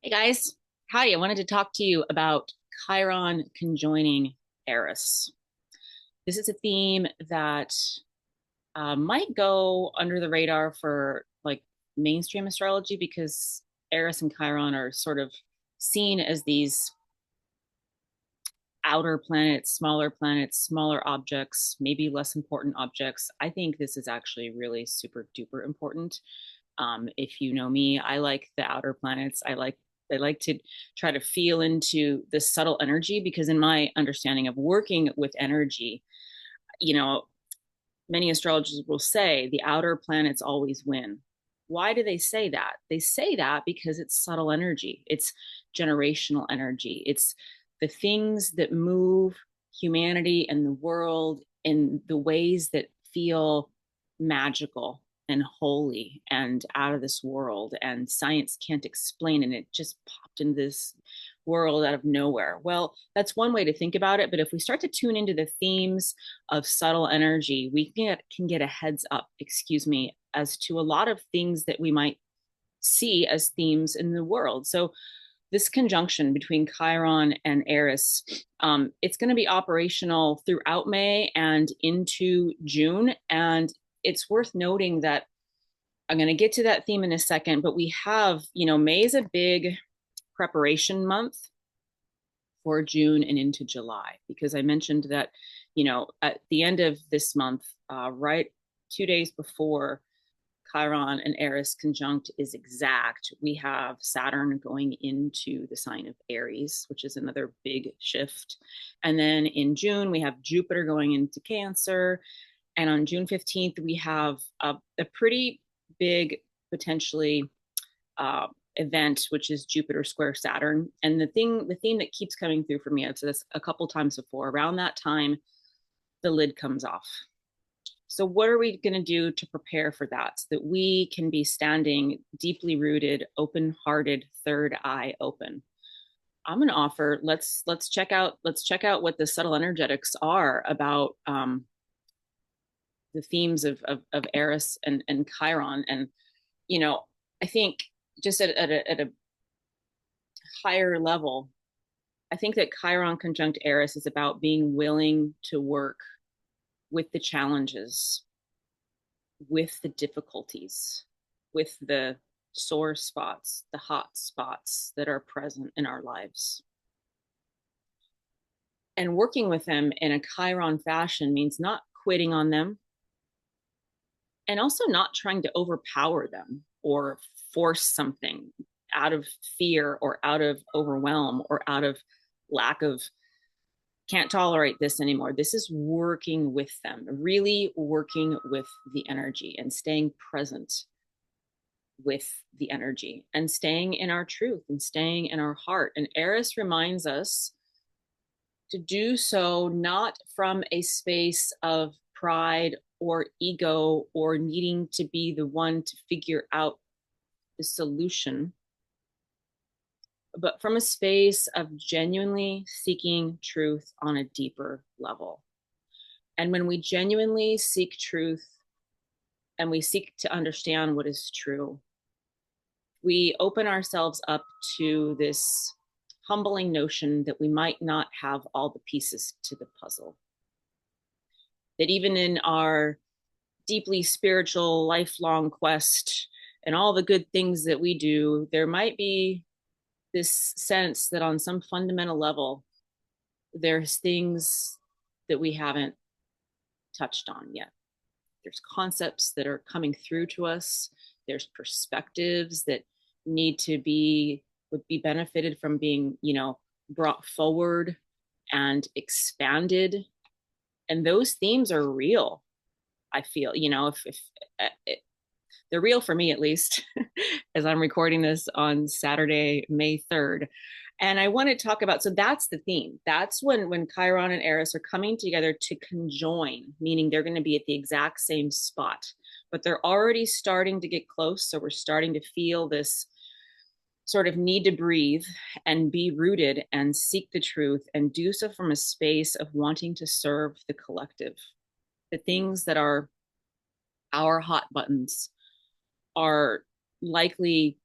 Hey guys, howdy. I wanted to talk to you about Chiron conjoining Eris. This is a theme that might go under the radar for like mainstream astrology because Eris and Chiron are sort of seen as these outer planets, smaller objects, maybe less important objects. I think this is actually really super duper important. If you know me, I like the outer planets. I like to try to feel into the subtle energy because in my understanding of working with energy, you know, many astrologers will say the outer planets always win. Why do they say that? They say that because it's subtle energy. It's generational energy. It's the things that move humanity and the world in the ways that feel magical and holy and out of this world, and science can't explain, and it just popped in this world out of nowhere. Well, that's one way to think about it, but if we start to tune into the themes of subtle energy, we can get a heads up, excuse me, as to a lot of things that we might see as themes in the world. So this conjunction between Chiron and Eris, it's going to be operational throughout May and into June. And it's worth noting that I'm going to get to that theme in a second, but we have, May is a big preparation month for June and into July, because I mentioned that, at the end of this month, right 2 days before Chiron and Eris conjunct is exact, we have Saturn going into the sign of Aries, which is another big shift. And then in June, we have Jupiter going into Cancer. And on June 15th, we have a pretty big, potentially event, which is Jupiter square Saturn. And the theme that keeps coming through for me, I've said this a couple times before, around that time, the lid comes off. So what are we going to do to prepare for that so that we can be standing deeply rooted, open-hearted, third eye open? I'm going to offer, let's check out what the subtle energetics are about the themes of Eris and Chiron. And, I think just at a higher level, I think that Chiron conjunct Eris is about being willing to work with the challenges, with the difficulties, with the sore spots, the hot spots that are present in our lives. And working with them in a Chiron fashion means not quitting on them and also not trying to overpower them or force something out of fear or out of overwhelm or out of lack of can't tolerate this anymore. This is working with them, really working with the energy and staying present with the energy and staying in our truth and staying in our heart. And Eris reminds us to do so not from a space of pride or ego or needing to be the one to figure out the solution, but from a space of genuinely seeking truth on a deeper level. And when we genuinely seek truth and we seek to understand what is true, we open ourselves up to this humbling notion that we might not have all the pieces to the puzzle. That even in our deeply spiritual, lifelong quest and all the good things that we do, there might be this sense that on some fundamental level, there's things that we haven't touched on yet. There's concepts that are coming through to us. There's perspectives that would be benefited from being, brought forward and expanded. And those themes are real. I feel, if they're real for me, at least, as I'm recording this on Saturday, May 3rd. And I want to talk about, so that's the theme. That's when Chiron and Eris are coming together to conjoin, meaning they're going to be at the exact same spot, but they're already starting to get close. So we're starting to feel this sort of need to breathe and be rooted and seek the truth and do so from a space of wanting to serve the collective. The things that are our hot buttons are likely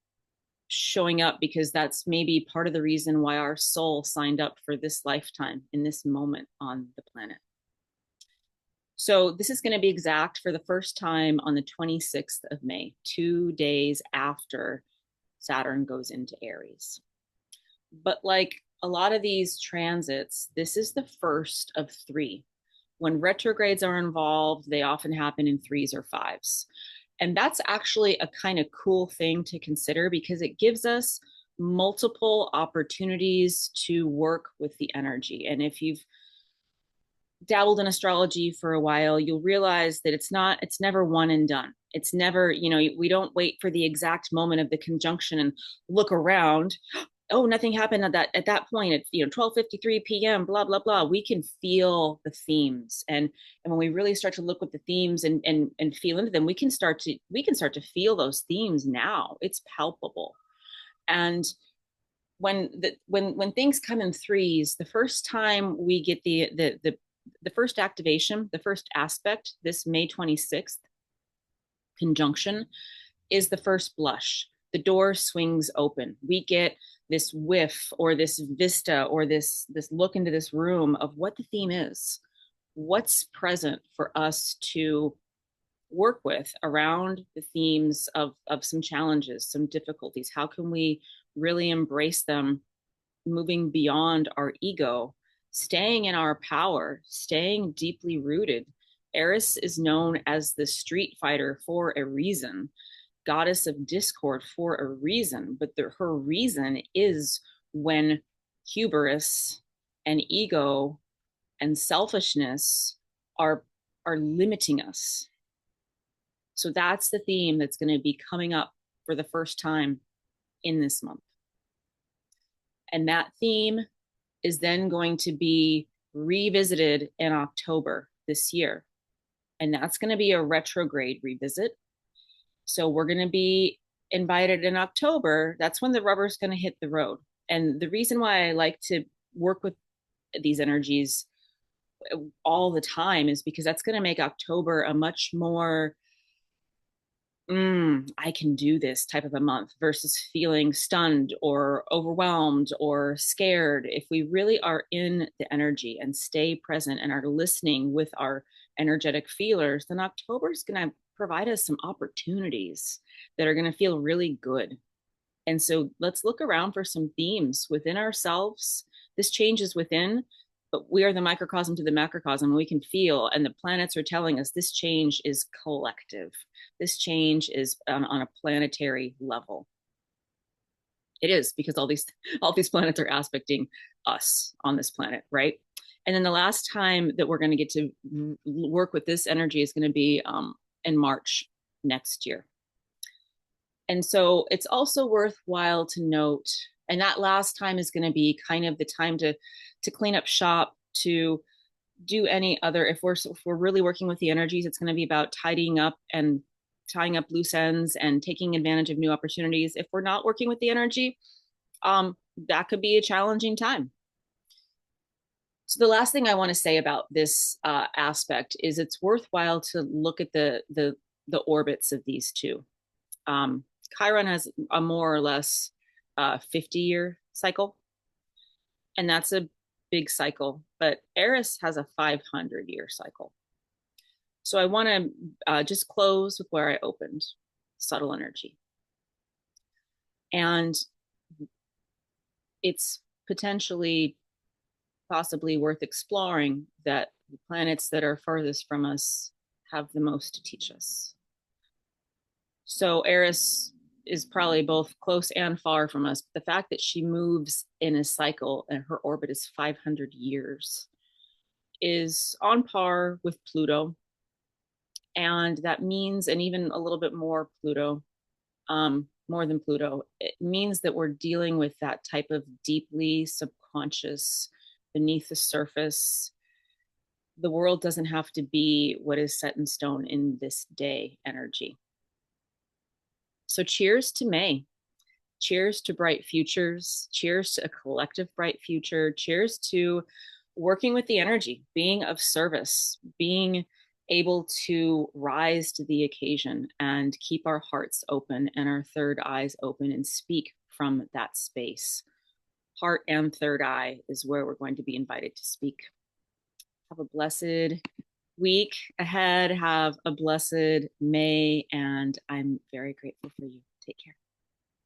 showing up, because that's maybe part of the reason why our soul signed up for this lifetime in this moment on the planet. So this is going to be exact for the first time on the 26th of May, 2 days after Saturn goes into Aries. But like a lot of these transits, this is the first of three. When retrogrades are involved, they often happen in threes or fives. And that's actually a kind of cool thing to consider, because it gives us multiple opportunities to work with the energy. And if you've dabbled in astrology for a while, you'll realize that it's never one and done. It's never, we don't wait for the exact moment of the conjunction and look around. Oh, nothing happened at that point at 12:53 p.m. blah blah blah. We can feel the themes, and when we really start to look at the themes and feel into them, we can start to feel those themes now. It's palpable. And when things come in threes, the first time we get the first activation, the first aspect, this May 26th conjunction, is the first blush. The door swings open. We get this whiff or this vista or this look into this room of what the theme is, what's present for us to work with around the themes of some challenges, some difficulties. How can we really embrace them, moving beyond our ego, staying in our power, staying deeply rooted? Eris is known as the street fighter for a reason, goddess of discord for a reason, but her reason is when hubris and ego and selfishness are limiting us. So that's the theme that's going to be coming up for the first time in this month. And that theme is then going to be revisited in October this year. And that's going to be a retrograde revisit. So we're going to be invited in October. That's when the rubber's going to hit the road. And the reason why I like to work with these energies all the time is because that's going to make October a much more I can do this type of a month versus feeling stunned or overwhelmed or scared. If we really are in the energy and stay present and are listening with our energetic feelers, then October is going to provide us some opportunities that are going to feel really good. And so let's look around for some themes within ourselves. This change is within, but we are the microcosm to the macrocosm. We can feel, and the planets are telling us this change is collective. This change is on a planetary level. It is, because all these planets are aspecting us on this planet, right? And then the last time that we're going to get to work with this energy is going to be in March next year. And so it's also worthwhile to note, and that last time is going to be kind of the time to clean up shop, to do any other, if we're really working with the energies, it's going to be about tidying up and tying up loose ends and taking advantage of new opportunities. If we're not working with the energy, that could be a challenging time. So the last thing I want to say about this aspect is it's worthwhile to look at the orbits of these two. Chiron has a more or less 50-year cycle, and that's a big cycle, but Eris has a 500-year cycle. So I want to just close with where I opened, subtle energy. And it's possibly worth exploring that the planets that are furthest from us have the most to teach us. So Eris is probably both close and far from us. The fact that she moves in a cycle and her orbit is 500 years is on par with Pluto. And that means, and even a little bit more Pluto, more than Pluto, it means that we're dealing with that type of deeply subconscious, beneath the surface. The world doesn't have to be what is set in stone in this day energy. So cheers to May. Cheers to bright futures. Cheers to a collective bright future. Cheers to working with the energy, being of service, being able to rise to the occasion and keep our hearts open and our third eyes open and speak from that space. Heart and third eye is where we're going to be invited to speak. Have a blessed week ahead. Have a blessed May, and I'm very grateful for you. Take care.